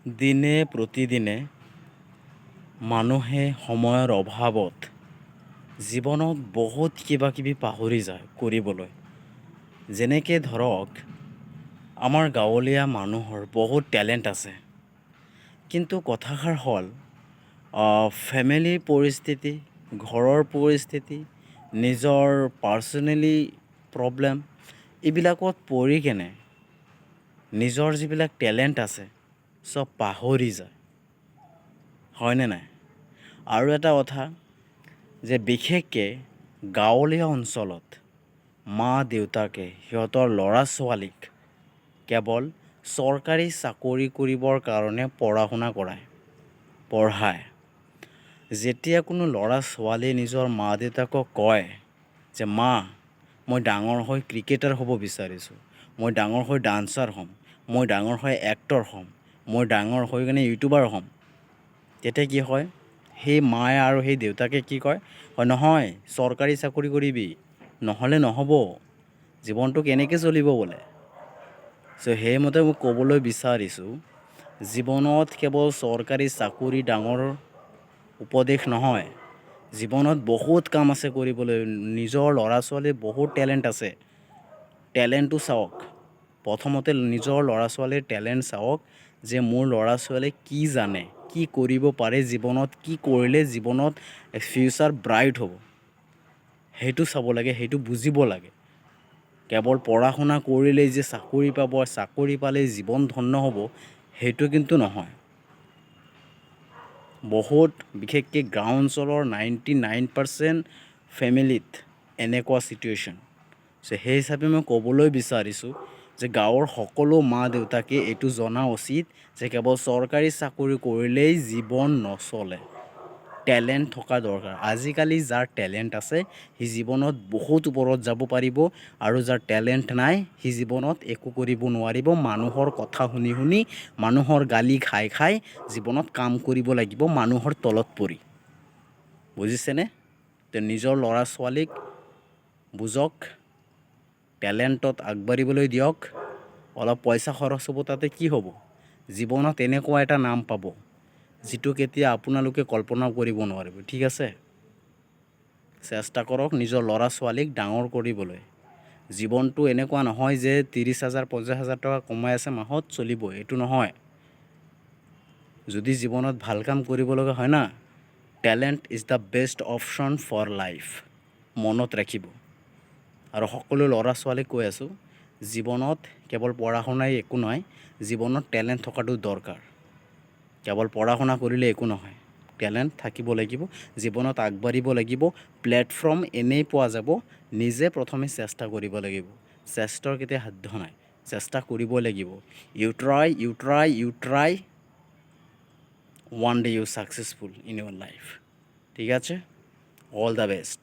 দিনে প্ৰতিদিনে মানুহে সময়ৰ অভাৱত জীৱনত বহুত কিবা কিবি পাহৰি যায় কৰিবলৈ। যেনেকৈ ধৰক আমাৰ গাঁৱলীয়া মানুহৰ বহুত টেলেণ্ট আছে, কিন্তু কথাষাৰ হ'ল ফেমিলিৰ পৰিস্থিতি, ঘৰৰ পৰিস্থিতি, নিজৰ পাৰ্চনেলি প্ৰব্লেম এইবিলাকত পৰি কেনে নিজৰ যিবিলাক টেলেণ্ট আছে চব পাহৰি যায়, হয়নে নাই? আৰু এটা কথা যে বিশেষকৈ গাঁৱলীয়া অঞ্চলত মা দেউতাকে সিহঁতৰ ল'ৰা ছোৱালীক কেৱল চৰকাৰী চাকৰি কৰিবৰ কাৰণে পঢ়া শুনা পঢ়ায়। যেতিয়া কোনো ল'ৰা ছোৱালীয়ে নিজৰ মা দেউতাকক কয় যে মা, মই ডাঙৰ হৈ ক্ৰিকেটাৰ হ'ব বিচাৰিছোঁ, মই ডাঙৰ হৈ ডান্সাৰ হ'ম, মই ডাঙৰ হৈ এক্টৰ হ'ম, মই ডাঙৰ হৈ কিনে ইউটিউবাৰ হ'ম, তেতিয়া কি হয়? সেই মায়ে আৰু সেই দেউতাকে কি কয়? নহয়, চৰকাৰী চাকৰি কৰিবি, নহ'লে নহ'ব, জীৱনটো কেনেকৈ চলিব বোলে। সেইমতে মই ক'বলৈ বিচাৰিছোঁ, জীৱনত কেৱল চৰকাৰী চাকৰি ডাঙৰ উপদেশ নহয়। জীৱনত বহুত কাম আছে কৰিবলৈ। নিজৰ ল'ৰা ছোৱালীৰ বহুত টেলেণ্ট আছে, টেলেণ্টটো চাওক। প্ৰথমতে নিজৰ ল'ৰা ছোৱালীৰ টেলেণ্ট চাওক, যে মোৰ ল'ৰা ছোৱালীয়ে কি জানে, কি কৰিব পাৰে জীৱনত, কি কৰিলে জীৱনত ফিউচাৰ ব্ৰাইট হ'ব, সেইটো চাব লাগে, সেইটো বুজিব লাগে। কেৱল পঢ়া শুনা কৰিলেই যে চাকৰি পাব, চাকৰি পালেই জীৱন ধন্য হ'ব, সেইটো কিন্তু নহয়। বহুত বিশেষকৈ গাঁও অঞ্চলৰ 99% ফেমিলিত এনেকুৱা চিটুৱেশ্যন। সেই হিচাপে মই ক'বলৈ বিচাৰিছোঁ যে গাঁৱৰ সকলো মা দেউতাকে এইটো জনা উচিত যে কেৱল চৰকাৰী চাকৰি কৰিলেই জীৱন নচলে, টেলেণ্ট থকা দৰকাৰ। আজিকালি যাৰ টেলেণ্ট আছে সি জীৱনত বহুত ওপৰত যাব পাৰিব, আৰু যাৰ টেলেণ্ট নাই সি জীৱনত একো কৰিব নোৱাৰিব। মানুহৰ কথা শুনি শুনি, মানুহৰ গালি খাই খাই জীৱনত কাম কৰিব লাগিব, মানুহৰ তলত পৰি। বুজিছেনে? নিজৰ ল'ৰা ছোৱালীক বুজক, টেলেণ্টত আগবাঢ়িবলৈ দিয়ক। অলপ পইচা খৰচ হ'ব, তাতে কি হ'ব? জীৱনত এনেকুৱা এটা নাম পাব যিটো কেতিয়া আপোনালোকে কল্পনাও কৰিব নোৱাৰিব। ঠিক আছে? চেষ্টা কৰক নিজৰ ল'ৰা ছোৱালীক ডাঙৰ কৰিবলৈ। জীৱনটো এনেকুৱা নহয় যে 30,000 50,000 টকা কমাই আছে মাহত চলিব, এইটো নহয়। যদি জীৱনত ভাল কাম কৰিব লগা হয় না, talent is the best option for life, মনত ৰাখিব। আৰু সকলো ল'ৰা ছোৱালীক কৈ আছোঁ, জীৱনত কেৱল পঢ়া শুনাই একো নহয়, জীৱনত টেলেণ্ট থকাটো দৰকাৰ। কেৱল পঢ়া শুনা কৰিলে একো নহয়, টেলেণ্ট থাকিব লাগিব, জীৱনত আগবাঢ়িব লাগিব। প্লেটফৰ্ম এনেই পোৱা যাব, নিজে প্ৰথমে চেষ্টা কৰিব লাগিব। চেষ্টাৰ কেতিয়া সাধ্য নাই, চেষ্টা কৰিব লাগিব। You try, one day you successful in your life. ঠিক আছে? All the best.